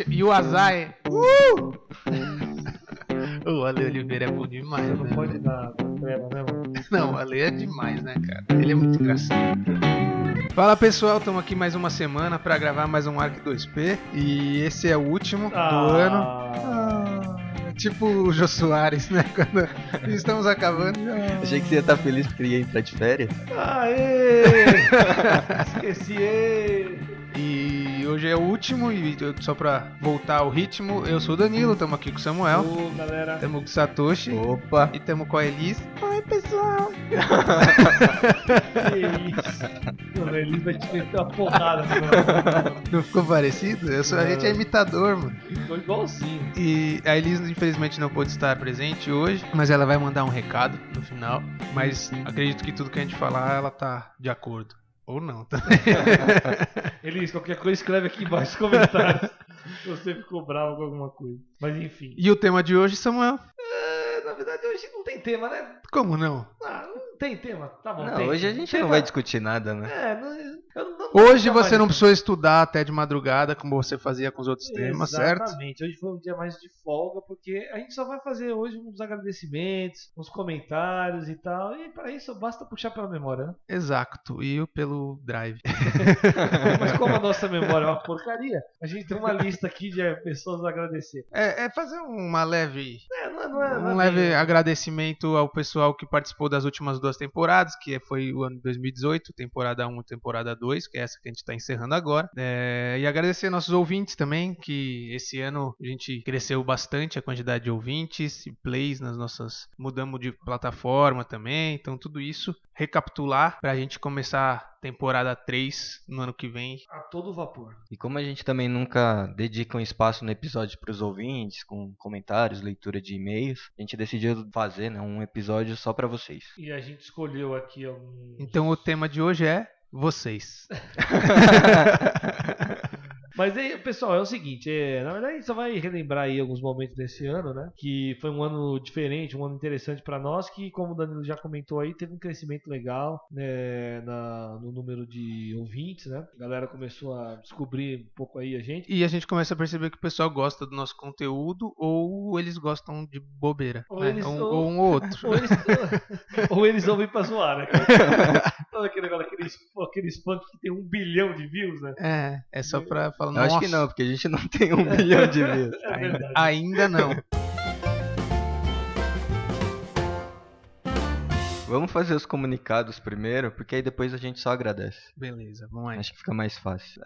E o azar é... O Ale Oliveira é bom demais, Você não né? pode dar trela, né, mano? Não, o Ale é demais, né, cara? Ele é muito engraçado. Fala pessoal, estamos aqui mais uma semana para gravar mais um Arc 2P. E esse é o último do ano. Tipo o Jô Soares, né? Quando estamos acabando. Achei que você ia estar feliz porque ia entrar de férias. Aê! Esqueci! E hoje é o último, e só pra voltar ao ritmo, eu sou o Danilo, estamos aqui com o Samuel, Ô, galera. estamos com o Satoshi Opa! e estamos com a Elis. Oi, pessoal! Que isso? Mano, a Elis vai te meter uma porrada. Mano. Não ficou parecido? A gente é imitador, mano. Ficou igualzinho. E a Elis infelizmente não pôde estar presente hoje, mas ela vai mandar um recado no final. Mas acredito que tudo que a gente falar, ela tá de acordo. Ou não, tá? Elis, qualquer coisa escreve aqui embaixo nos comentários se você ficou bravo com alguma coisa. Mas enfim. E o tema de hoje, Samuel? Na verdade, hoje não tem tema, né? Como não? Não tem tema. Tá bom. Não, tem. hoje a gente Tema. não vai discutir nada, né? Hoje você não precisou estudar até de madrugada como você fazia com os outros temas, certo? Exatamente. Hoje foi um dia mais de folga, porque a gente só vai fazer hoje uns agradecimentos, uns comentários e tal. E para isso basta puxar pela memória, né? Exato, e pelo Drive. Mas como a nossa memória é uma porcaria, a gente tem uma lista aqui de pessoas a agradecer. É fazer uma leve, Não é leve bem- agradecimento ao pessoal que participou das últimas duas temporadas, que foi o ano de 2018, temporada 1 e temporada 2, que é essa que a gente está encerrando agora. E agradecer nossos ouvintes também, que esse ano a gente cresceu bastante a quantidade de ouvintes e plays nas nossas... Mudamos de plataforma também, então tudo isso recapitular para a gente começar a temporada 3 no ano que vem. A todo vapor. E como a gente também nunca dedica um espaço no episódio para os ouvintes, com comentários, leitura de e-mails, a gente decidiu fazer, né, um episódio só para vocês. E a gente escolheu aqui alguns... Então o tema de hoje é vocês. Mas aí, pessoal, é o seguinte, na verdade a gente só vai relembrar aí alguns momentos desse ano, né? Que foi um ano diferente, um ano interessante pra nós, que como o Danilo já comentou aí, teve um crescimento legal, né, no número de ouvintes, né? A galera começou a descobrir um pouco aí a gente. E a gente começa a perceber que o pessoal gosta do nosso conteúdo ou eles gostam de bobeira, Ou né? eles- ou um ou outro. Ou eles ouvem pra zoar, né? Todo aquele negócio, aquele spam que tem 1 bilhão de views, né? É só pra falar, Eu nossa, acho que não, porque a gente não tem 1 milhão de views. É verdade. ainda não. Vamos fazer os comunicados primeiro, porque aí depois a gente só agradece. Beleza, vamos aí. Acho que fica mais fácil.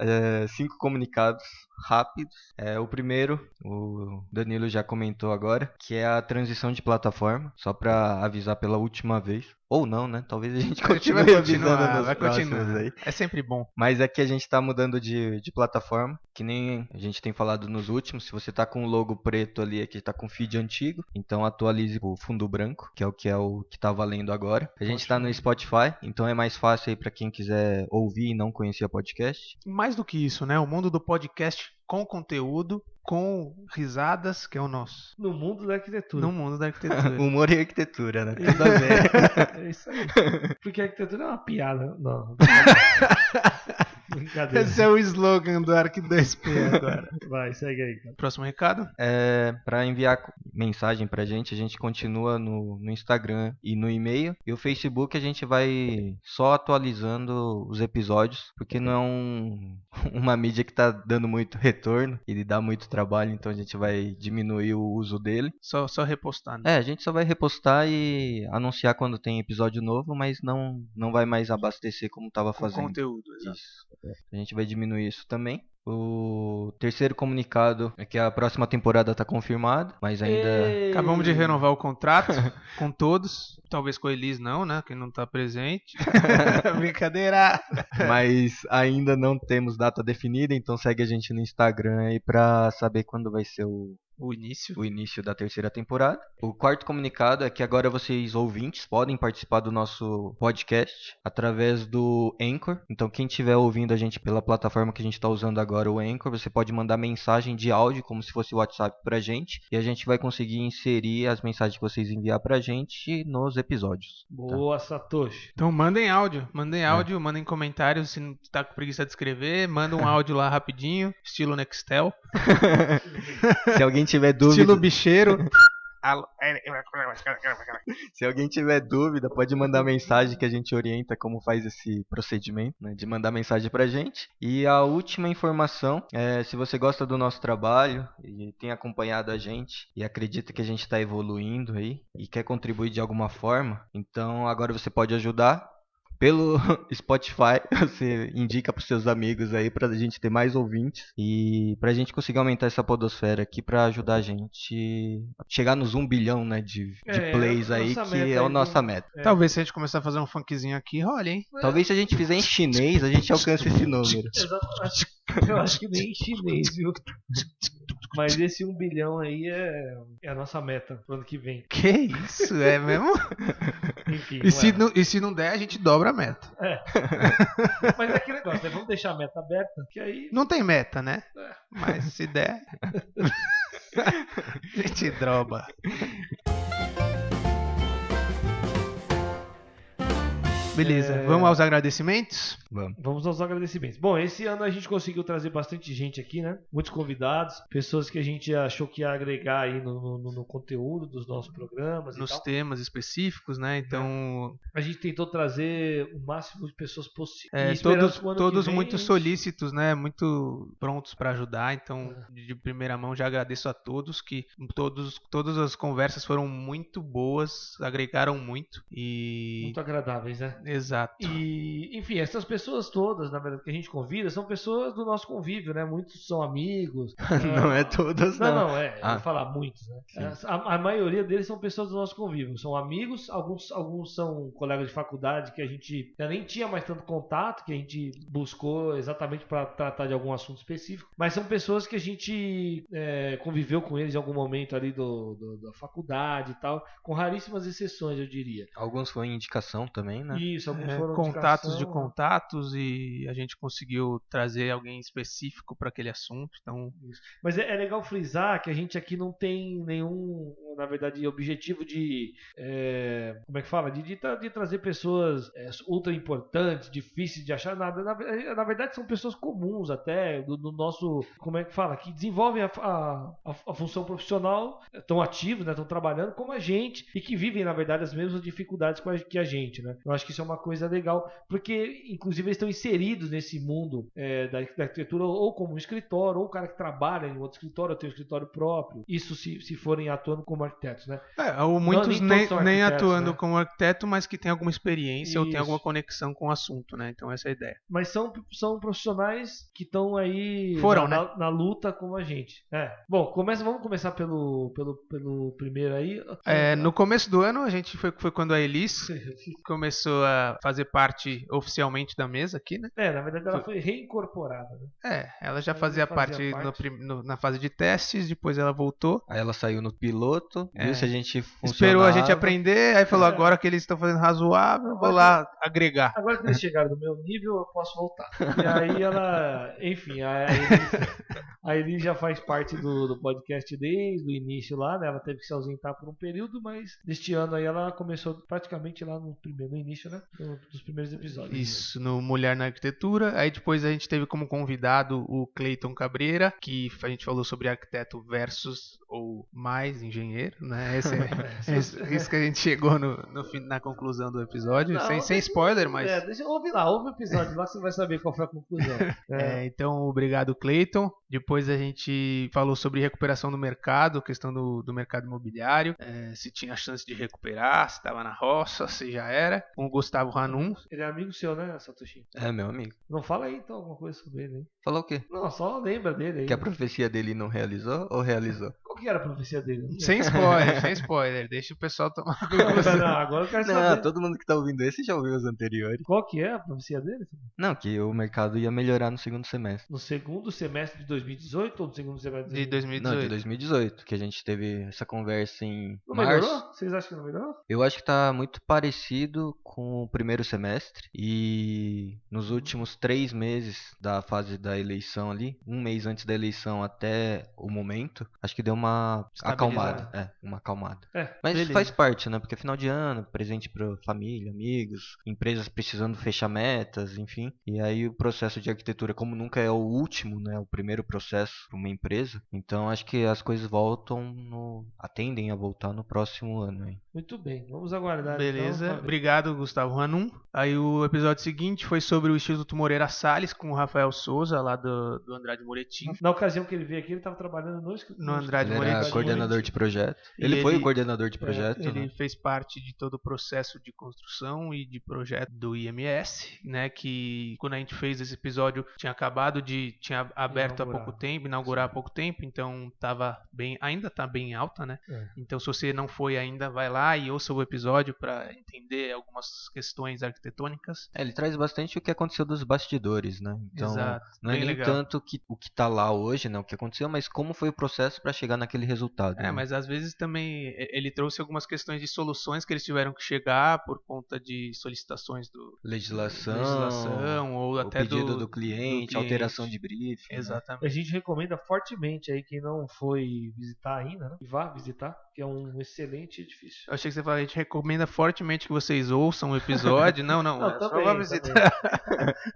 5 comunicados rápidos. O primeiro, o Danilo já comentou agora, que é a transição de plataforma. Só pra avisar pela última vez. Ou não, né? Talvez a gente A gente continue vai avisando continuar, nos vai próximos continuar. aí. É sempre bom. Mas aqui a gente tá mudando de plataforma, que nem a gente tem falado nos últimos. Se você tá com o logo preto ali, aqui tá com o feed antigo, então atualize o fundo branco, que é o que tá valendo agora. A gente tá no Spotify, então é mais fácil aí pra quem quiser ouvir e não conhecia podcast. Mais do que isso, né? O mundo do podcast com conteúdo, com risadas, que é o nosso. No mundo da arquitetura. No mundo da arquitetura. Humor e arquitetura, né? Tudo a ver. É isso aí. Porque a arquitetura é uma piada. Não. Brincadeira. Esse é o slogan do Arc 2P agora. Vai, segue aí, cara. Próximo recado? Para enviar mensagem pra gente, a gente continua no Instagram e no e-mail. E o Facebook a gente vai só atualizando os episódios, porque não é uma mídia que tá dando muito retorno, ele dá muito trabalho, então a gente vai diminuir o uso dele. Só repostar, né? A gente só vai repostar e anunciar quando tem episódio novo, mas não vai mais abastecer como tava Com fazendo. conteúdo, exato. Isso. A gente vai diminuir isso também. O terceiro comunicado é que a próxima temporada está confirmada, mas ainda... Acabamos de renovar o contrato com todos. Talvez com a Elis não, né? Que não tá presente. Brincadeira! Mas ainda não temos data definida, então segue a gente no Instagram aí pra saber quando vai ser O início. o início da terceira temporada. O quarto comunicado é que agora vocês ouvintes podem participar do nosso podcast através do Anchor. Então quem estiver ouvindo a gente pela plataforma que a gente está usando agora, o Anchor, você pode mandar mensagem de áudio como se fosse o WhatsApp pra gente e a gente vai conseguir inserir as mensagens que vocês enviar pra gente nos episódios. Boa, Satoshi. Então mandem áudio, mandem comentários. Se não tá com preguiça de escrever, manda um áudio lá rapidinho, estilo Nextel. Se alguém tiver dúvida, Estilo bicheiro. se alguém tiver dúvida, pode mandar mensagem que a gente orienta como faz esse procedimento, né, de mandar mensagem pra gente. E a última informação é, se você gosta do nosso trabalho e tem acompanhado a gente e acredita que a gente está evoluindo aí e quer contribuir de alguma forma, então agora você pode ajudar. Pelo Spotify, você indica para os seus amigos aí para a gente ter mais ouvintes e para a gente conseguir aumentar essa podosfera aqui para ajudar a gente a chegar nos 1 bilhão, né, de plays aí, nossa que meta é a aí nossa meta. Talvez se a gente começar a fazer um funkzinho aqui, role, hein? Talvez se a gente fizer em chinês, a gente alcance esse número. Exatamente. Eu acho que nem em chinês, viu? Mas esse 1 bilhão aí é a nossa meta pro ano que vem. Que isso, é mesmo? Enfim. E se não der, a gente dobra a meta. Mas é aquele negócio, né? Vamos deixar a meta aberta, que aí. Não tem meta, né? Mas se der. A gente droba. Beleza, vamos aos agradecimentos? Vamos aos agradecimentos. Bom, esse ano a gente conseguiu trazer bastante gente aqui, né? Muitos convidados, pessoas que a gente achou que ia agregar aí no conteúdo dos nossos programas Nos e tal. temas específicos, né? Então, A gente tentou trazer o máximo de pessoas possível. todos muito solícitos, né? Muito prontos para ajudar. Então, de primeira mão, já agradeço a todos que todas as conversas foram muito boas, agregaram muito e muito agradáveis, né? Exato. E, enfim, essas pessoas todas, na verdade, que a gente convida, são pessoas do nosso convívio, né? Muitos são amigos. Não é todas, não. Não, eu vou falar muitos, né? A maioria deles são pessoas do nosso convívio. São amigos, alguns são colegas de faculdade que a gente já nem tinha mais tanto contato, que a gente buscou exatamente para tratar de algum assunto específico. Mas são pessoas que a gente conviveu com eles em algum momento ali da faculdade e tal, com raríssimas exceções, eu diria. Alguns foram indicação também, né? Isso, alguns foram contatos de indicação, contatos e a gente conseguiu trazer alguém específico para aquele assunto. Então, isso. Mas é legal frisar que a gente aqui não tem nenhum, na verdade, objetivo de como é que fala? De trazer pessoas ultra importantes, difíceis de achar, nada. Na verdade, são pessoas comuns até, do nosso, como é que fala? Que desenvolvem a função profissional, estão ativos, né? Estão trabalhando como a gente e que vivem, na verdade, as mesmas dificuldades que a gente, né? Eu acho que isso é uma coisa legal, porque, inclusive, eles estão inseridos nesse mundo da arquitetura, ou como um escritório, ou o cara que trabalha em outro escritório, ou tem um escritório próprio. Isso se forem atuando como arquitetos, né? Ou muitos nem atuando, né? como arquiteto, mas que tem alguma experiência ou tem alguma conexão com o assunto, né? Então essa é a ideia. Mas são profissionais que estão aí na luta como a gente. Bom, vamos começar pelo primeiro aí. No começo do ano, a gente foi quando a Elis começou a fazer parte oficialmente da mesa aqui, né? Na verdade ela foi reincorporada, né? Ela já fazia parte na fase de testes, depois ela voltou. Aí ela saiu no piloto, viu se a gente funcionava. Esperou a gente aprender, aí falou, agora que eles estão fazendo razoável, vou lá agregar. Agora que eles chegaram no meu nível, eu posso voltar. E aí ela, enfim, a Elis já faz parte do podcast desde o início lá, né? Ela teve que se ausentar por um período, mas deste ano aí ela começou praticamente lá no início, né? Dos primeiros episódios. Isso, no Mulher na Arquitetura. Aí depois a gente teve como convidado o Cleiton Cabreira, que a gente falou sobre arquiteto versus ou mais engenheiro, né? Isso que a gente chegou na conclusão do episódio, sem spoiler, mas... ouve o episódio lá que você vai saber qual foi a conclusão. Então, obrigado, Cleiton. Depois a gente falou sobre recuperação do mercado, questão do mercado imobiliário, se tinha chance de recuperar, se estava na roça, se já era, com o Gustavo Hanum. Ele é amigo seu, né, Satoshi? É, meu amigo. Não fala aí, então, alguma coisa sobre ele, hein? Falou o quê? Não, só lembra dele aí. Que a profecia dele não realizou ou realizou? Qual que era a profecia dele? Sem spoiler, deixa o pessoal tomar não, agora eu quero saber. Todo mundo que tá ouvindo esse já ouviu os anteriores. Qual que é a profecia dele? Não, que o mercado ia melhorar no segundo semestre. No segundo semestre de 2018 ou no segundo semestre de 2018? Não, de 2018, que a gente teve essa conversa em não março. Melhorou? Vocês acham que não melhorou? Eu acho que tá muito parecido com o primeiro semestre e nos últimos 3 meses da fase da eleição ali, um mês antes da eleição até o momento, acho que deu uma uma Estabilizada. acalmada. Uma acalmada. Mas beleza. faz parte, né? Porque final de ano, presente pra família, amigos, empresas precisando fechar metas, enfim. E aí o processo de arquitetura, como nunca é o último, né? O primeiro processo para uma empresa. Então acho que as coisas tendem a voltar no próximo ano, hein? Muito bem, vamos aguardar Beleza, então. obrigado Gustavo Ranum. Aí o episódio seguinte foi sobre o Instituto Moreira Salles com o Rafael Souza, lá do Andrade Moretim. Na ocasião que ele veio aqui, ele estava trabalhando No Andrade Ele era Moretti. coordenador de projeto. E Ele foi o coordenador de projeto, Ele né? fez parte de todo o processo de construção e de projeto do IMS, né? Que quando a gente fez esse episódio tinha aberto há pouco tempo, inaugurar há pouco tempo, então ainda tá bem alta, né? Então se você não foi ainda, vai lá e ouça o episódio para entender algumas questões arquitetônicas. Ele traz bastante o que aconteceu dos bastidores, né? Então, Exato, não é bem nem legal. tanto o que tá lá hoje, né? O que aconteceu, mas como foi o processo para chegar naquele resultado. né? Mas às vezes também ele trouxe algumas questões de soluções que eles tiveram que chegar por conta de solicitações do Legislação, ou o até pedido do cliente, alteração de briefing. Exatamente. A gente recomenda fortemente aí quem não foi visitar ainda, né? Vá visitar, que é um excelente edifício. Eu achei que você falou, a gente recomenda fortemente que vocês ouçam o episódio. Não, é só também, pra visitar.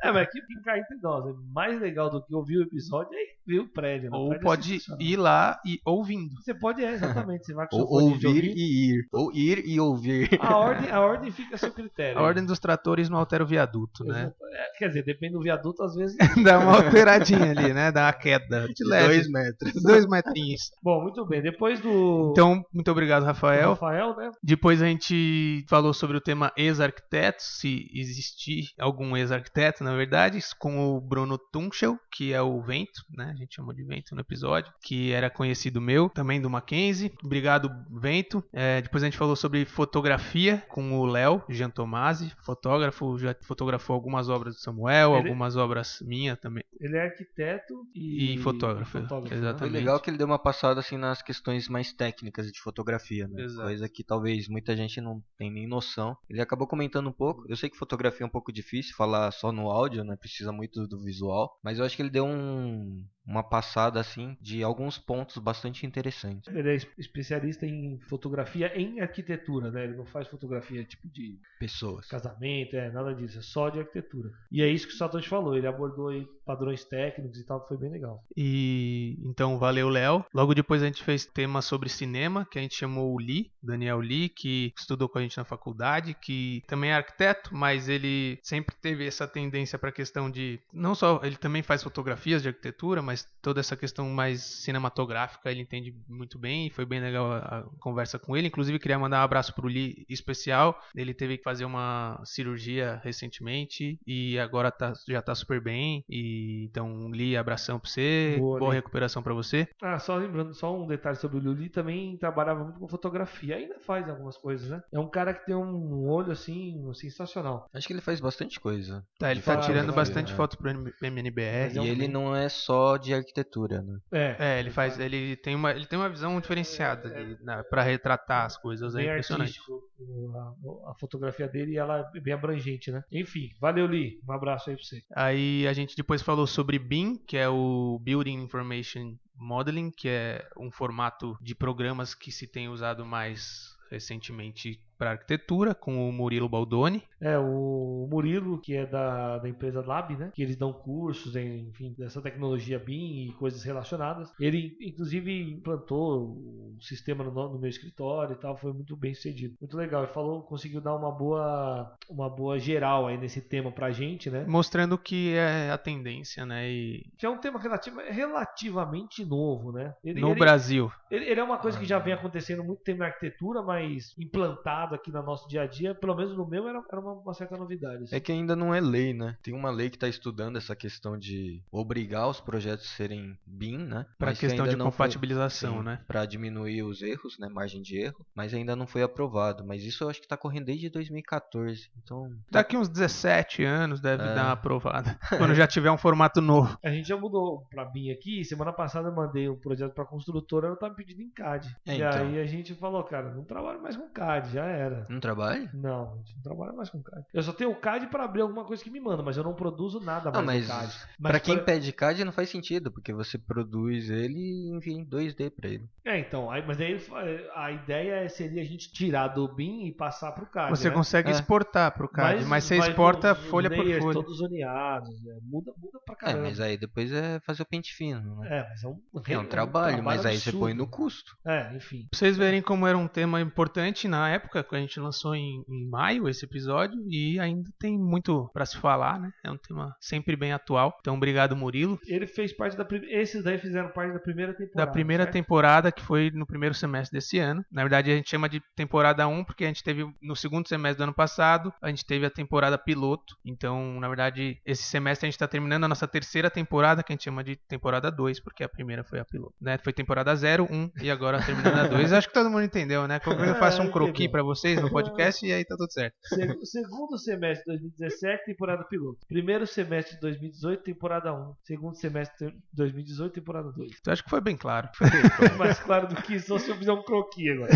mas aqui ficar entre nós. É mais legal do que ouvir o episódio é ver o prédio. Né? O Ou prédio pode sensacional. ir lá e ouvindo. Você pode, exatamente. Você vai com Ou seu fone de ouvir ouvido. e ir. Ou ir e ouvir. A ordem fica a seu critério. A ordem dos tratores não altera o viaduto, né? Quer dizer, depende do viaduto, às vezes. Dá uma alteradinha ali, né? Dá uma queda de leve. 2 metros. 2 metrinhos. Bom, muito bem. Depois do. Então, muito obrigado, Rafael. Rafael, né? Depois a gente falou sobre o tema ex-arquitetos, se existir algum ex-arquiteto, na verdade, com o Bruno Tunchel, que é o Vento, né? A gente chamou de Vento no episódio, que era conhecido meu, também do Mackenzie. Obrigado, Vento. Depois a gente falou sobre fotografia com o Léo Giantomasi, fotógrafo, já fotografou algumas obras do Samuel, algumas obras minhas também. Ele é arquiteto e fotógrafo. Exatamente. Foi legal que ele deu uma passada assim nas questões mais técnicas de fotografia, né? Exato. Coisa que talvez muita gente não tem nem noção. Ele acabou comentando um pouco. Eu sei que fotografia é um pouco difícil falar só no áudio, né? Precisa muito do visual. Mas eu acho que ele deu uma passada assim de alguns pontos bastante interessantes. Ele é especialista em fotografia em arquitetura, né? Ele não faz fotografia tipo de pessoas, casamento, nada disso, é só de arquitetura. E é isso que o Satoshi falou, ele abordou aí padrões técnicos e tal, que foi bem legal. E então valeu, Léo. Logo depois a gente fez tema sobre cinema, que a gente chamou o Lee, Daniel Lee, que estudou com a gente na faculdade, que também é arquiteto, mas ele sempre teve essa tendência para a questão de, não só, ele também faz fotografias de arquitetura, mas toda essa questão mais cinematográfica ele entende muito bem, e foi bem legal a conversa com ele. Inclusive queria mandar um abraço pro Lee especial, ele teve que fazer uma cirurgia recentemente e agora já tá super bem, e então Lee, abração pra você, boa recuperação pra você. Só lembrando, só um detalhe sobre o Lee, também trabalhava muito com fotografia, ainda faz algumas coisas, né? É um cara que tem um olho assim, sensacional. Acho que ele faz bastante coisa. Ele tá tirando bastante foto pro MNBR. E ele não é só de arquitetura, né? Ele tem uma visão diferenciada para retratar as coisas, é impressionante. A fotografia dele, ela é bem abrangente, né? Enfim, valeu, Lee, um abraço aí pra você. Aí a gente depois falou sobre BIM, que é o Building Information Modeling, que é um formato de programas que se tem usado mais recentemente para arquitetura, com o Murilo Baldoni. O Murilo, que é da empresa Lab, né? Que eles dão cursos, enfim, dessa tecnologia BIM e coisas relacionadas. Ele, inclusive, implantou o sistema no meu escritório e tal, foi muito bem sucedido. Muito legal. Ele conseguiu dar uma boa geral aí nesse tema pra gente, né? Mostrando que é a tendência, né? Que é um tema relativamente novo, né? No Brasil. Ele é uma coisa que já vem acontecendo muito tempo na arquitetura, mas implantado aqui no nosso dia a dia, pelo menos no meu, era uma certa novidade. Assim. É que ainda não é lei, né? Tem uma lei que está estudando essa questão de obrigar os projetos a serem BIM, né? Para questão de compatibilização, né? Para diminuir os erros, né? Margem de erro, mas ainda não foi aprovado. Mas isso eu acho que está correndo desde 2014. Então daqui uns 17 anos deve dar uma aprovada. Quando já tiver um formato novo. A gente já mudou para BIM aqui. Semana passada eu mandei um projeto para construtora, ela estava pedindo em CAD. Aí a gente falou, cara, não trabalho mais com CAD, já era. Não trabalha? Não, a gente não trabalha mais com CAD. Eu só tenho o CAD pra abrir alguma coisa que me manda, mas eu não produzo nada Ah, mais mas no CAD. pra quem pede CAD não faz sentido, porque você produz ele e envia em 2D pra ele. Então, mas aí a ideia seria a gente tirar do BIM e passar pro CAD, Você né? consegue exportar pro CAD, mas você exporta com os folha por layers folha. todos zoneados, né? Muda pra caramba. Mas aí depois é fazer o pente fino, né? Mas É um trabalho, mas aí você absurdo. põe no custo. Enfim. Pra vocês verem como era um tema importante na época, que a gente lançou em maio esse episódio, e ainda tem muito pra se falar, né? É um tema sempre bem atual. Então, obrigado, Murilo. Ele fez parte esses daí fizeram parte da primeira temporada. Da primeira certo? temporada, que foi no primeiro semestre desse ano. Na verdade, a gente chama de temporada 1, porque a gente teve no segundo semestre do ano passado, a gente teve a temporada piloto. Então, na verdade, esse semestre a gente tá terminando a nossa terceira temporada, que a gente chama de temporada 2, porque a primeira foi a piloto, né? Foi temporada 0, 1 e agora terminando a 2. Acho que todo mundo entendeu, né? Como eu faço um croquis pra vocês no podcast e aí tá tudo certo. Segundo semestre de 2017, temporada piloto. Primeiro semestre de 2018, temporada 1. Segundo semestre de 2018, temporada 2. Então, acho que foi bem claro. Mais claro do que isso, só se eu fizer um croquis agora.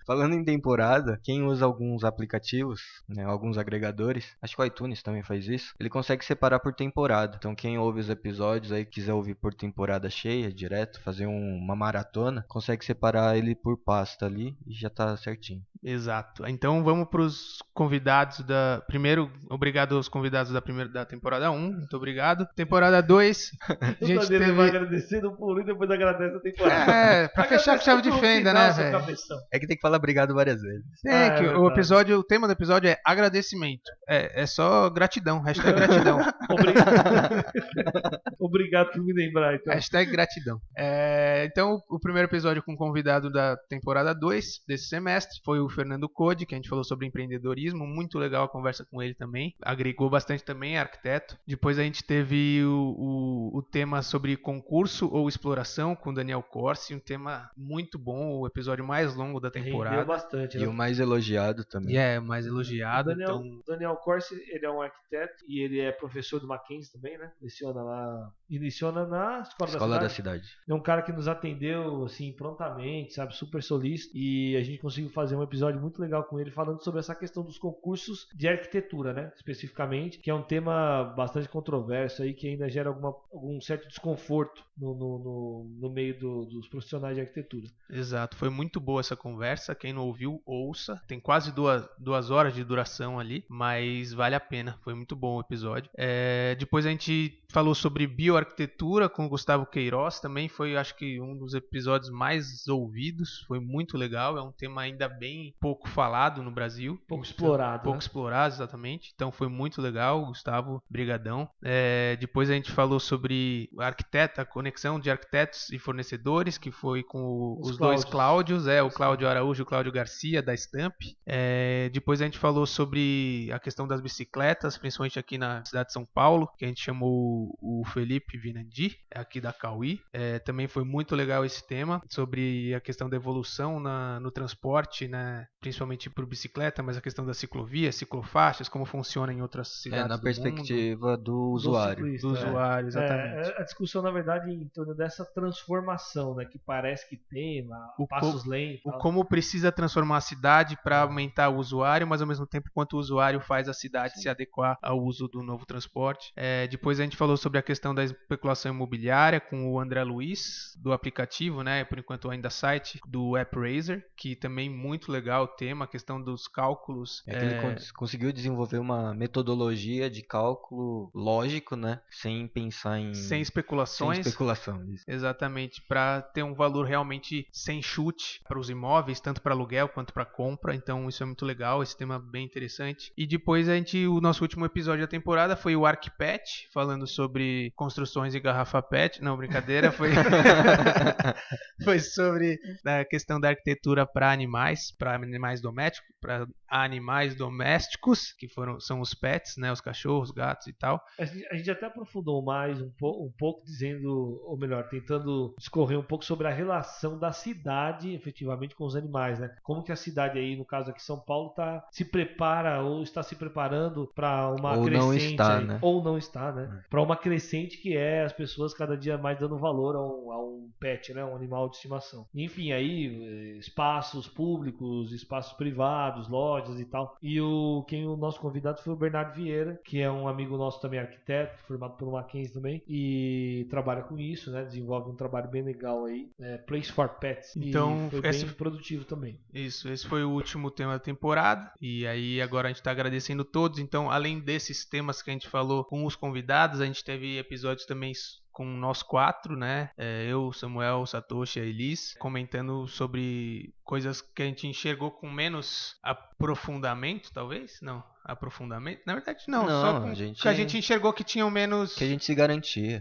Falando em temporada, quem usa alguns aplicativos, né, alguns agregadores, acho que o iTunes também faz isso, ele consegue separar por temporada. Então quem ouve os episódios aí, quiser ouvir por temporada cheia, direto, fazer uma maratona, consegue separar ele por pasta ali e já tá certinho. Exato. Então vamos para os convidados da... Primeiro, obrigado aos convidados da temporada 1. Muito obrigado. Temporada 2, a gente Ele vai teve... agradecendo por um e depois agradece a temporada. Pra fechar com chave de fenda, né, velho? É que tem que falar obrigado várias vezes. O tema do episódio é agradecimento. É só gratidão, hashtag gratidão. Obrigado por me lembrar, então. Hashtag gratidão. Então, o primeiro episódio com o convidado da temporada 2 desse semestre foi o Fernando Code, que a gente falou sobre empreendedorismo. Muito legal a conversa com ele também. Agregou bastante também, é arquiteto. Depois a gente teve o tema sobre concurso ou exploração com o Daniel Corsi. Um tema muito bom, o episódio mais longo da temporada. Rendeu bastante, né? E o mais elogiado também. Mais elogiado. Daniel Corsi, ele é um arquiteto e ele é professor do Mackenzie também, né? Iniciona na Escola da Cidade. É um cara que nos atendeu assim prontamente, sabe, super solícito, e a gente conseguiu fazer um episódio muito legal com ele falando sobre essa questão dos concursos de arquitetura, né, especificamente, que é um tema bastante controverso aí, que ainda gera algum certo desconforto no meio dos profissionais de arquitetura. Exato, foi muito boa essa conversa. Quem não ouviu, ouça. Tem quase 2 horas de duração ali, mas vale a pena. Foi muito bom o episódio. Depois a gente falou sobre bioarquitetura com o Gustavo Queiroz. Também foi, acho que, um dos episódios mais ouvidos. Foi muito legal. É um tema ainda bem pouco falado no Brasil. Pouco explorado. Pouco explorado, exatamente. Então foi muito legal, Gustavo. Brigadão. Depois a gente falou sobre a conexão de arquitetos e fornecedores, que foi com os dois Cláudios. O Cláudio Araújo e o Cláudio Garcia, da Stamp. Depois a gente falou sobre a questão das bicicletas, principalmente aqui na cidade de São Paulo, que a gente chamou o Felipe Vinandi, aqui da Cauí. Também foi muito legal esse tema, sobre a questão da evolução no transporte, né? Principalmente por bicicleta, mas a questão da ciclovia, ciclofaixas, como funciona em outras cidades na do perspectiva mundo. do usuário. Ciclista, do usuário, exatamente. A discussão, na verdade, em torno dessa transformação, né, que parece que tem, passos lentos. Como precisa transformar a cidade para aumentar o usuário, mas ao mesmo tempo quanto o usuário faz a cidade se adequar ao uso do novo transporte. Depois a gente falou sobre a questão da especulação imobiliária com o André Luiz, do aplicativo, né, por enquanto ainda site, do AppRaiser, que também muito legal o tema, a questão dos cálculos. Que ele conseguiu desenvolver uma metodologia de cálculo lógico, né, sem pensar em... Sem especulações. Sem especulação, isso. Exatamente, para ter um valor realmente sem chute para os imóveis, tanto para aluguel quanto para compra. Então isso é muito legal, esse tema é bem interessante. E depois o nosso último episódio da temporada foi o ArcPet, falando sobre construções e garrafa PET. Não, brincadeira, foi foi sobre a questão da arquitetura para animais domésticos, para animais domésticos, que são os pets, né, os cachorros, gatos e tal. A gente até aprofundou mais um pouco dizendo, ou melhor, tentando discorrer um pouco sobre a relação da cidade efetivamente com os animais, né? Como que a cidade aí, no caso aqui São Paulo, se prepara ou está se preparando para uma ou crescente não está, aí, né? ou não está, né? Para uma crescente que que é as pessoas cada dia mais dando valor a um pet, né? Um animal de estimação. Enfim, aí espaços públicos, espaços privados, lojas e tal. E o nosso convidado foi o Bernardo Vieira, que é um amigo nosso também, arquiteto, formado pelo Mackenzie também, e trabalha com isso, né? Desenvolve um trabalho bem legal aí, Place for Pets. Então, e foi bem produtivo também. Isso, esse foi o último tema da temporada. E aí agora a gente está agradecendo todos. Então, além desses temas que a gente falou com os convidados, a gente teve episódios também com nós 4, né? Eu, Samuel, Satoshi e a Elis, comentando sobre coisas que a gente enxergou com menos aprofundamento, talvez? Não, aprofundamento? Na verdade, não só com que a gente enxergou que tinham menos... Que a gente se garantia.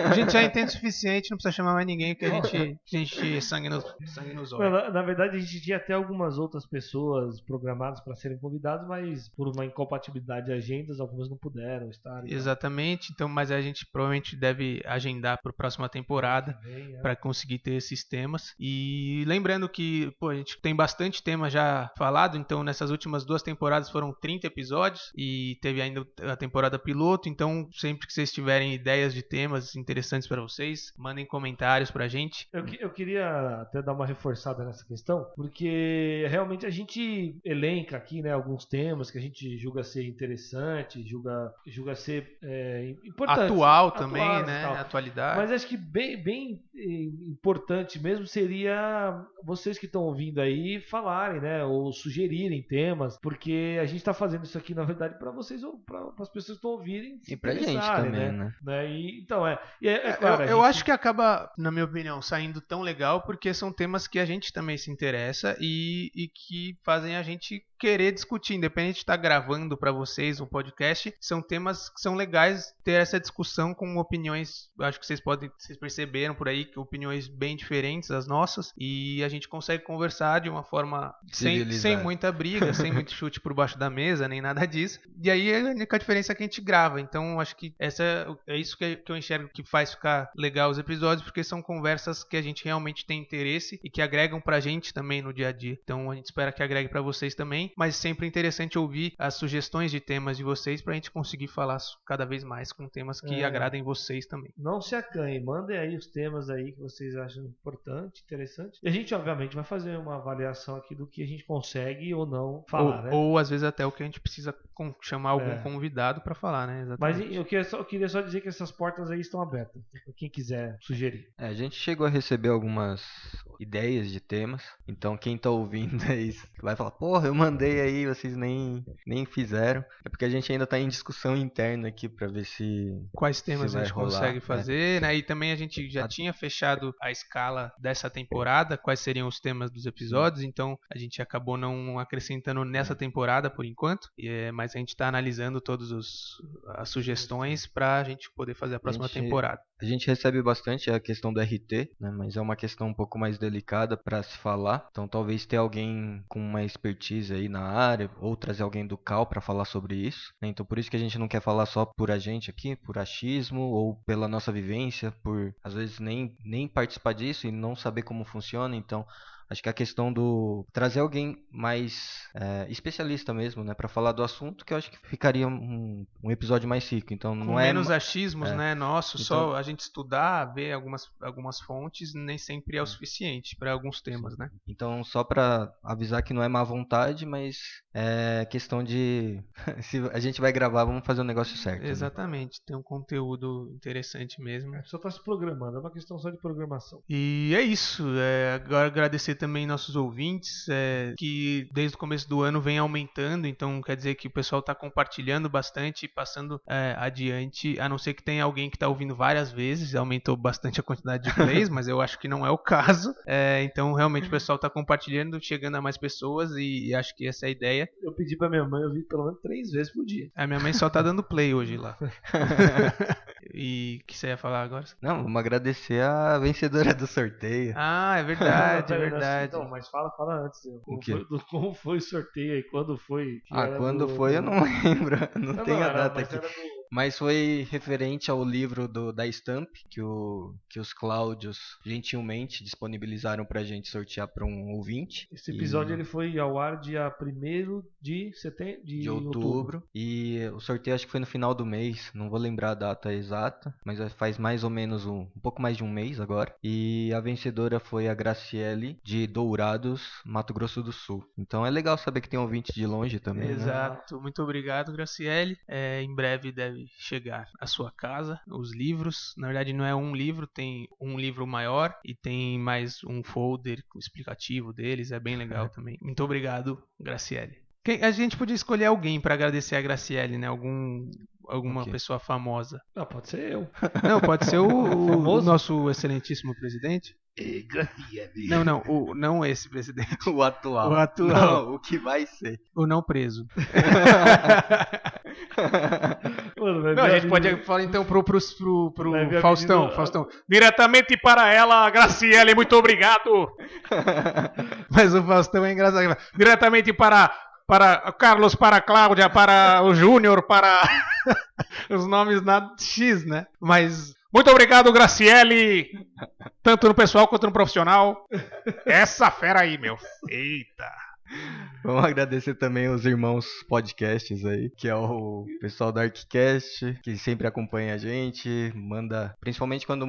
A gente já entende o suficiente, não precisa chamar mais ninguém, que a gente sangue nos olhos. Na verdade, a gente tinha até algumas outras pessoas programadas para serem convidadas, mas por uma incompatibilidade de agendas, algumas não puderam estar. Exatamente, então, mas a gente provavelmente deve agendar para a próxima temporada para conseguir ter esses temas. E lembrando que a gente tem bastante tema já falado, então nessas últimas 2 temporadas foram 30 episódios e teve ainda a temporada piloto, então sempre que vocês tiverem ideias de temas interessantes para vocês, mandem comentários para a gente. Eu queria até dar uma reforçada nessa questão, porque realmente a gente elenca aqui, né, alguns temas que a gente julga ser interessante, julga ser importante. Atual também, né? Atualidade. Mas acho que bem importante mesmo seria vocês que estão ouvindo aí falarem, né? Ou sugerirem temas, porque a gente está fazendo isso aqui, na verdade, para vocês, ou para as pessoas que estão ouvirem. E pra gente também, né? E, então, claro. Eu acho que acaba, na minha opinião, saindo tão legal porque são temas que a gente também se interessa e que fazem a gente querer discutir, independente de estar gravando para vocês um podcast, são temas que são legais ter essa discussão com opiniões, acho que vocês perceberam por aí, que opiniões bem diferentes das nossas, e a gente consegue conversar de uma forma sem muita briga, sem muito chute por baixo da mesa, nem nada disso, e aí a única diferença é que a gente grava, então acho que é isso que eu enxergo que faz ficar legal os episódios, porque são conversas que a gente realmente tem interesse e que agregam pra gente também no dia a dia, então a gente espera que agregue pra vocês também, mas sempre é interessante ouvir as sugestões de temas de vocês pra gente conseguir falar cada vez mais com temas que agradem vocês também. Não se acanhem, mandem aí os temas aí que vocês acham importante, interessante. E a gente, obviamente, vai fazer uma avaliação aqui do que a gente consegue ou não falar, né? Ou às vezes até o que a gente precisa chamar algum convidado pra falar, né? Exatamente. Mas eu queria só dizer que essas portas aí estão abertas, pra quem quiser sugerir. A gente chegou a receber algumas ideias de temas, então quem tá ouvindo aí vai falar, porra, eu mandei aí, vocês nem fizeram. É porque a gente ainda tá em discussão interna aqui pra ver quais temas a gente consegue fazer, né? E também a gente já tinha fechado a escala dessa temporada, quais seriam os temas dos episódios, então a gente acabou não acrescentando nessa temporada por enquanto, mas a gente tá analisando todas as sugestões pra gente poder fazer a próxima temporada. A gente recebe bastante a questão do RT, né? Mas é uma questão um pouco mais delicada para se falar. Então talvez ter alguém com uma expertise aí na área ou trazer alguém do CAL para falar sobre isso, né? Então por isso que a gente não quer falar só por a gente aqui, por achismo ou pela nossa vivência, por às vezes nem participar disso e não saber como funciona. Então acho que a questão do trazer alguém mais especialista mesmo, né, para falar do assunto, que eu acho que ficaria um episódio mais rico. Então com não menos achismos, né? Nosso, então, só a gente estudar, ver algumas fontes, nem sempre é o suficiente para alguns temas, né? Então só para avisar que não é má vontade, mas é questão de se a gente vai gravar, vamos fazer o negócio certo. Exatamente, né? Tem um conteúdo interessante mesmo. Só tá se programando, é uma questão só de programação. E é isso. Agora agradecer também nossos ouvintes, que desde o começo do ano vem aumentando, então quer dizer que o pessoal está compartilhando bastante e passando adiante, a não ser que tenha alguém que está ouvindo várias vezes, aumentou bastante a quantidade de plays, mas eu acho que não é o caso. Então realmente o pessoal está compartilhando, chegando a mais pessoas e acho que essa é a ideia. Eu pedi para minha mãe ouvir pelo menos 3 vezes por dia. A minha mãe só tá dando play hoje lá. E o que você ia falar agora? Não, vamos agradecer a vencedora do sorteio. Ah, é verdade, é verdade. Então, mas fala antes. Como foi o sorteio e quando foi? Quando foi eu não lembro. Não tenho a data aqui. Mas foi referente ao livro da Stamp, que os Cláudios gentilmente disponibilizaram pra gente sortear pra um ouvinte. Esse episódio ele foi ao ar dia 1º de setembro, de outubro. E o sorteio acho que foi no final do mês, não vou lembrar a data exata, mas faz mais ou menos um pouco mais de um mês agora. E a vencedora foi a Graciele de Dourados, Mato Grosso do Sul. Então é legal saber que tem ouvinte de longe também, né? Exato, muito obrigado, Graciele. Em breve deve chegar à sua casa os livros. Na verdade não é um livro, tem um livro maior e tem mais um folder explicativo deles, é bem legal também. Muito obrigado, Graciele. A gente podia escolher alguém para agradecer a Graciele, né? Alguma Ok. pessoa famosa. Não, pode ser eu. Não, pode ser o Famoso? nosso excelentíssimo presidente. Graciele. Não esse presidente. O atual. O atual. Não, o que vai ser. O não preso. Mano, vai Não, a ver gente pode falar então pro Vai ver a Faustão. menina- Faustão. Diretamente para ela, Graciele, muito obrigado. Mas o Faustão é engraçado. Diretamente para Carlos, para Cláudia, para o Júnior, para os nomes nada X, né? Mas muito obrigado, Graciele, tanto no pessoal quanto no profissional. Essa fera aí, meu. Eita. Vamos agradecer também os irmãos podcasts aí, que é o pessoal do Arquicast, que sempre acompanha a gente, principalmente quando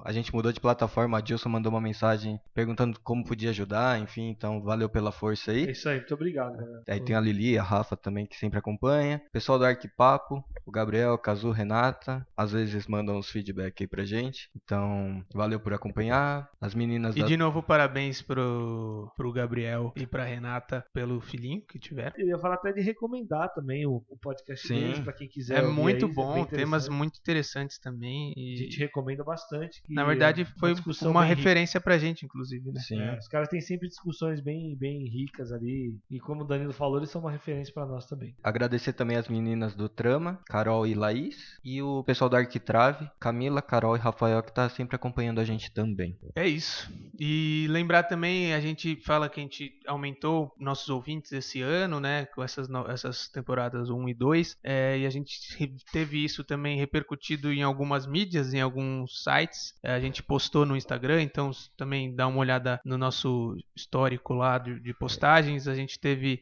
a gente mudou de plataforma, a Dilson mandou uma mensagem perguntando como podia ajudar, enfim, então valeu pela força É aí. isso aí, muito obrigado, galera. Aí tem a Lili, a Rafa também, que sempre acompanha. Pessoal do Arquipapo, o Gabriel, o Cazu, Renata, às vezes mandam uns feedback aí pra gente, então valeu por acompanhar. As meninas E de novo, parabéns pro Gabriel e pra Renata pelo filhinho que tiveram. Eu ia falar até de recomendar também o podcast Sim. deles, pra quem quiser. É ouvir muito aí, bom, bem temas interessante. muito interessantes também. A E, gente recomenda bastante. Que na verdade, é foi discussão uma bem rica. referência pra gente, inclusive, né? Sim. Os caras têm sempre discussões bem ricas ali. E como o Danilo falou, eles são uma referência pra nós também. Agradecer também as meninas do Trama, Carol e Laís, e o pessoal da Arquitrave, Camila, Carol e Rafael, que tá sempre acompanhando a gente também. É isso. E lembrar também, a gente fala que a gente aumentou nossos ouvintes esse ano, né? Com essas temporadas 1 e 2. E a gente teve isso também repercutido em algumas mídias, em alguns sites. A gente postou no Instagram, então também dá uma olhada no nosso histórico lá de postagens. A gente teve,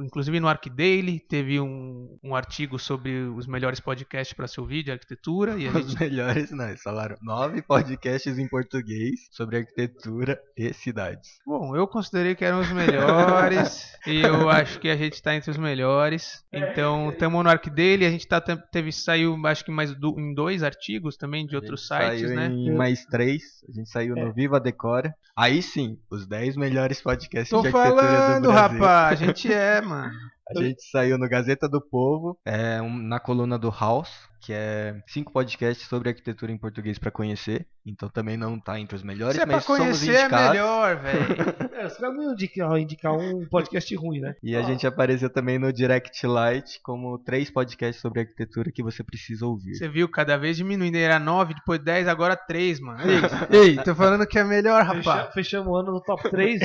inclusive no ArcDaily, teve um artigo sobre os melhores podcasts para se ouvir de arquitetura. E a Os gente melhores, não, eles falaram 9 podcasts em português sobre arquitetura e cidades. Bom, eu considerei que eram os melhores e eu acho que a gente tá entre os melhores. Então, estamos no ArcDaily, a gente saiu acho que em 2 artigos também de outros sites, Saiu né? em mais 3, a gente saiu no Viva Decora. Aí sim, os 10 melhores podcasts Tô de arquitetura falando, do Brasil. rapaz, a gente mano. A gente saiu no Gazeta do Povo, na coluna do House, que é 5 podcasts sobre arquitetura em português pra conhecer. Então também não tá entre os melhores, Se é pra mas somos conhecer é indicados. melhor, velho. Os caras não iam indicar um podcast ruim, né? E a gente apareceu também no Direct Light como 3 podcasts sobre arquitetura que você precisa ouvir. Você viu, cada vez diminuindo, era 9, depois 10, agora 3, mano. Ei, tô falando que é melhor, rapaz. Fechamos o ano no top 3.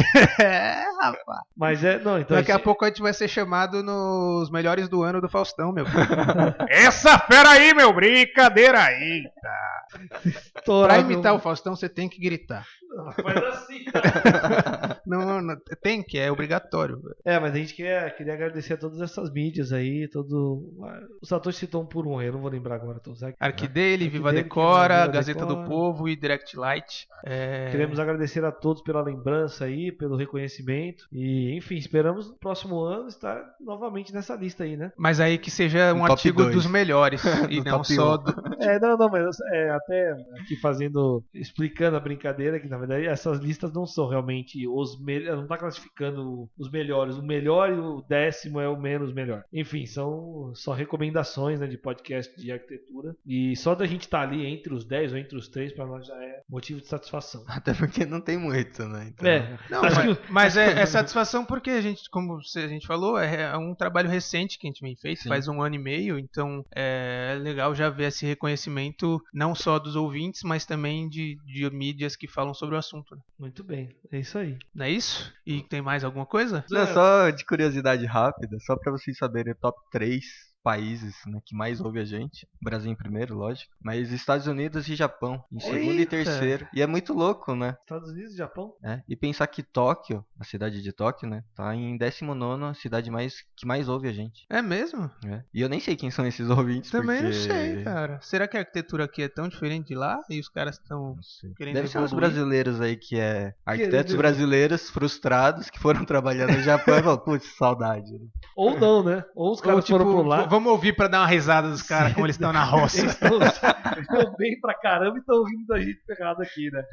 Rapaz. Mas então. Daqui a pouco a gente vai ser chamado nos melhores do ano do Faustão, meu. Essa fera aí, meu, brincadeira aí. Pra imitar o Faustão, você tem que gritar. Faz assim. Não, tem que, é obrigatório. Mas a gente queria agradecer a todas essas mídias aí, o Satoshi citou um por um, eu não vou lembrar agora todos. ArcDaily, Viva Arcdaily, Decora, Viva Gazeta Decora. do Povo e Direct Light. Queremos agradecer a todos pela lembrança aí, pelo reconhecimento. E, enfim, esperamos no próximo ano estar novamente nessa lista aí, né? Mas aí que seja um No top artigo 2. dos melhores e Do não top só 1. do... Mas até aqui explicando a brincadeira, que na verdade essas listas não são realmente os melhores, não tá classificando os melhores, o melhor e o 10º é o menos melhor. Enfim, são só recomendações, né, de podcast de arquitetura, e só da gente estar ali entre os 10 ou entre os 3 para nós já é motivo de satisfação. Até porque não tem muito, né? Então, Não, Acho mas é satisfação porque a gente, como a gente falou, é um trabalho recente que a gente vem feito, Sim. faz 1 ano e meio, então é legal já ver esse reconhecimento não só dos ouvintes, mas também de mídias que falam sobre o assunto. Né? Muito bem, é isso aí. Não é isso? E tem mais alguma coisa? Não, só de curiosidade rápida, só pra vocês saberem, o top 3 países, né, que mais ouve a gente. Brasil em primeiro, lógico. Mas Estados Unidos e Japão em segundo e terceiro. E é muito louco, né? Estados Unidos e Japão? E pensar que Tóquio, a cidade de Tóquio, né, tá em 19ª cidade que mais ouve a gente. É mesmo? E eu nem sei quem são esses ouvintes, Também porque... não sei, cara. Será que a arquitetura aqui é tão diferente de lá e os caras estão querendo Deve ser uns evoluir? brasileiros aí que é arquitetos Querendo- brasileiros frustrados que foram trabalhar no Japão e falaram, putz, saudade. Ou não, né? Ou os Ou, caras foram por lá. vamos ouvir pra dar uma risada dos caras, como eles estão na roça. Eles estão bem pra caramba e estão ouvindo da gente ferrado aqui, né?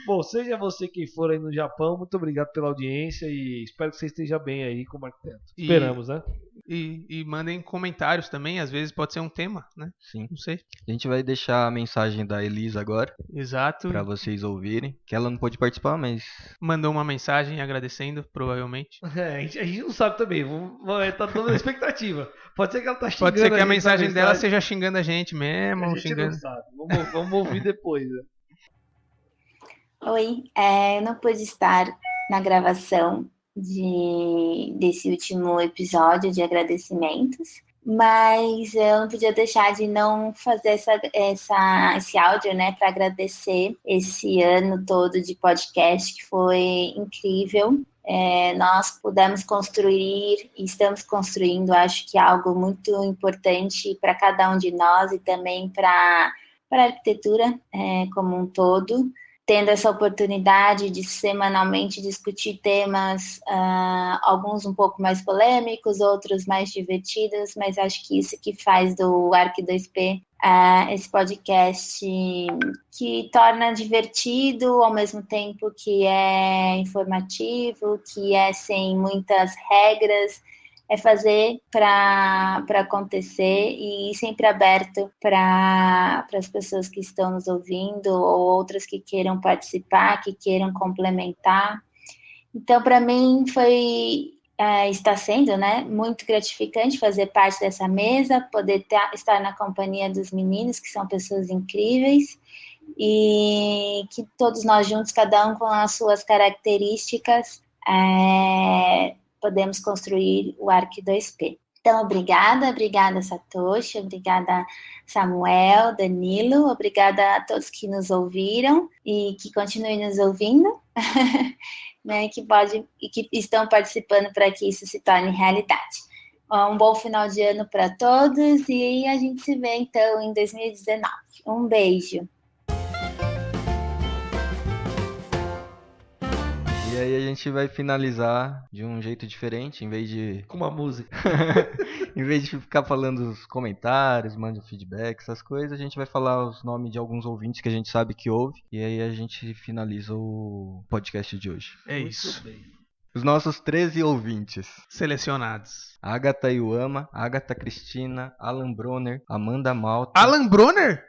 Bom, seja você quem for aí no Japão, muito obrigado pela audiência e espero que você esteja bem aí como arquiteto. E- Esperamos, né? E mandem comentários também, às vezes pode ser um tema, né? Sim. Não sei. A gente vai deixar a mensagem da Elisa agora, Exato. pra vocês ouvirem. Que ela não pôde participar, mas... Mandou uma mensagem agradecendo, provavelmente. A gente não sabe também, tá dando expectativa. Pode ser que ela tá xingando Pode ser que a gente na mensagem dela seja xingando a gente A mesmo, gente xingando. não sabe. Vamos ouvir depois, né? Oi, eu não pude estar na gravação desse último episódio de agradecimentos, mas eu não podia deixar de não fazer esse áudio, né, para agradecer esse ano todo de podcast que foi incrível. Nós pudemos construir e estamos construindo, acho que algo muito importante para cada um de nós e também para a arquitetura como um todo, tendo essa oportunidade de semanalmente discutir temas, alguns um pouco mais polêmicos, outros mais divertidos, mas acho que isso que faz do Arq 2P esse podcast que torna divertido ao mesmo tempo que é informativo, que é sem muitas regras, é fazer para acontecer e sempre aberto para as pessoas que estão nos ouvindo ou outras que queiram participar, que queiram complementar. Então, para mim, está sendo, né, muito gratificante fazer parte dessa mesa, poder estar na companhia dos meninos, que são pessoas incríveis, e que todos nós juntos, cada um com as suas características, podemos construir o Arq 2P. Então, obrigada Satoshi, obrigada Samuel, Danilo, obrigada a todos que nos ouviram e que continuem nos ouvindo, né, que estão participando para que isso se torne realidade. Um bom final de ano para todos e a gente se vê então em 2019. Um beijo. E aí a gente vai finalizar de um jeito diferente, em vez de... Com uma música. Em vez de ficar falando os comentários, manda feedback, essas coisas, a gente vai falar os nomes de alguns ouvintes que a gente sabe que ouve. E aí a gente finaliza o podcast de hoje. É isso. Os nossos 13 ouvintes. Selecionados. Agatha Iuama, Agatha Cristina, Alan Bronner, Amanda Malta. Alan Bronner?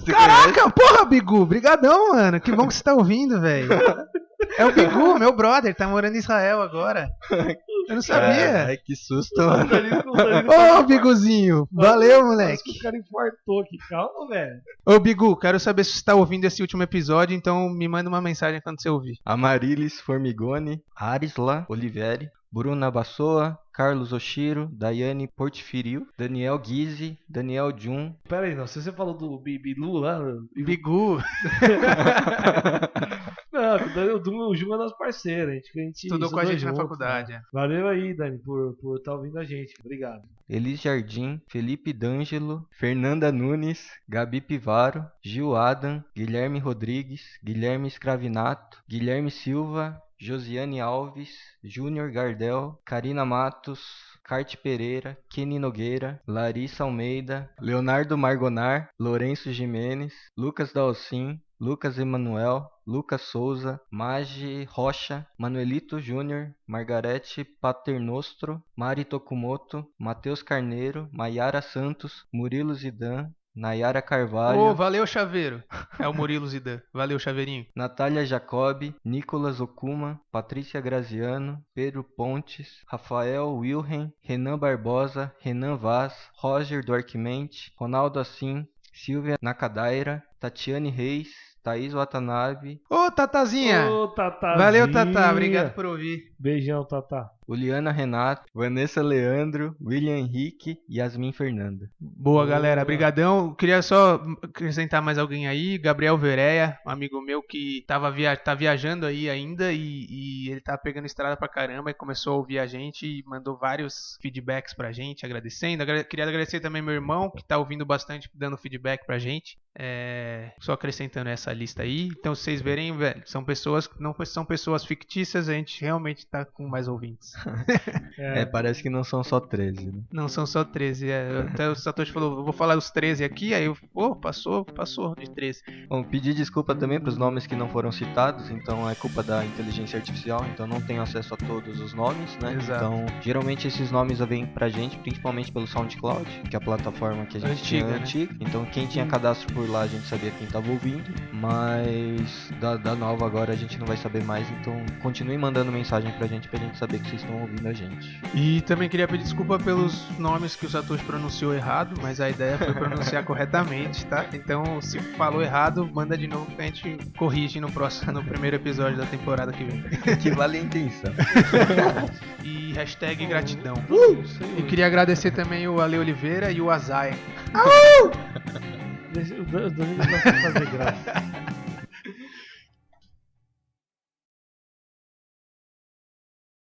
Caraca, porra, Bigu, brigadão, mano. Que bom que você tá ouvindo, velho. É o Bigu, meu brother, tá morando em Israel agora. Eu não sabia. Ai, que susto, mano. Ô, Biguzinho, valeu, moleque. O cara infartou aqui, calma, velho. Ô, Bigu, quero saber se você tá ouvindo esse último episódio, então me manda uma mensagem quando você ouvir. Amarilis Formigoni, Arisla Olivieri, Bruna Bassoa, Carlos Oshiro, Daiane Portfiriu, Daniel Guise, Daniel Jun. Pera aí, não, se você falou do Bilu lá... Bigu. Não, o Jun é nosso parceiro, a gente Estudou com a gente na junto, faculdade. né? Valeu aí, Dani, por estar ouvindo a gente. Obrigado. Elis Jardim, Felipe D'Angelo, Fernanda Nunes, Gabi Pivaro, Gil Adam, Guilherme Rodrigues, Guilherme Scravinato, Guilherme Silva, Josiane Alves, Júnior Gardel, Karina Matos, Carte Pereira, Kenny Nogueira, Larissa Almeida, Leonardo Margonar, Lourenço Jimenez, Lucas Dalcin, Lucas Emanuel, Lucas Souza, Magi Rocha, Manuelito Júnior, Margarete Paternostro, Mari Tokumoto, Matheus Carneiro, Maiara Santos, Murilo Zidan, Nayara Carvalho. Ô, valeu, Chaveiro. É o Murilo Zidan. Valeu, Chaveirinho. Natália Jacobi, Nicolas Okuma, Patrícia Graziano, Pedro Pontes, Rafael Wilhelm, Renan Barbosa, Renan Vaz, Roger Duarquimente, Ronaldo Assim, Silvia Nakadaira, Tatiane Reis, Thaís Watanabe. Ô, Tatazinha. Ô, Tatazinha. Valeu, Tatá. Obrigado por ouvir. Beijão, Tatá. Uliana Renato, Vanessa Leandro, William Henrique e Yasmin Fernanda. Boa, galera. Brigadão. Queria só acrescentar mais alguém aí. Gabriel Vereia, um amigo meu que tá viajando aí ainda e ele tá pegando estrada pra caramba e começou a ouvir a gente e mandou vários feedbacks pra gente, agradecendo. Queria agradecer também meu irmão, que tá ouvindo bastante, dando feedback pra gente. Só acrescentando essa lista aí. Então, vocês verem, velho, são pessoas que não são pessoas fictícias, a gente realmente tá com mais ouvintes. Parece que não são só 13, né? Não são só 13. Até o Satoshi falou, eu vou falar os 13 aqui, aí eu, passou de 13. Bom, pedir desculpa também para os nomes que não foram citados, então é culpa da inteligência artificial, então não tenho acesso a todos os nomes, né? Exato. Então, geralmente esses nomes vêm pra gente, principalmente pelo SoundCloud, que é a plataforma que a gente tinha antiga. Então, quem tinha cadastro por lá, a gente sabia quem estava ouvindo, mas da nova agora a gente não vai saber mais, então continue mandando mensagem pra gente saber que vocês estão ouvindo a gente. E também queria pedir desculpa pelos nomes que o Satoshi pronunciou errado, mas a ideia foi pronunciar corretamente, tá? Então, se falou errado, manda de novo que a gente corrige no primeiro episódio da temporada que vem. Que vale a intenção. E hashtag gratidão. E queria agradecer também o Ale Oliveira e o Azai. O Danilo gosta de fazer graça.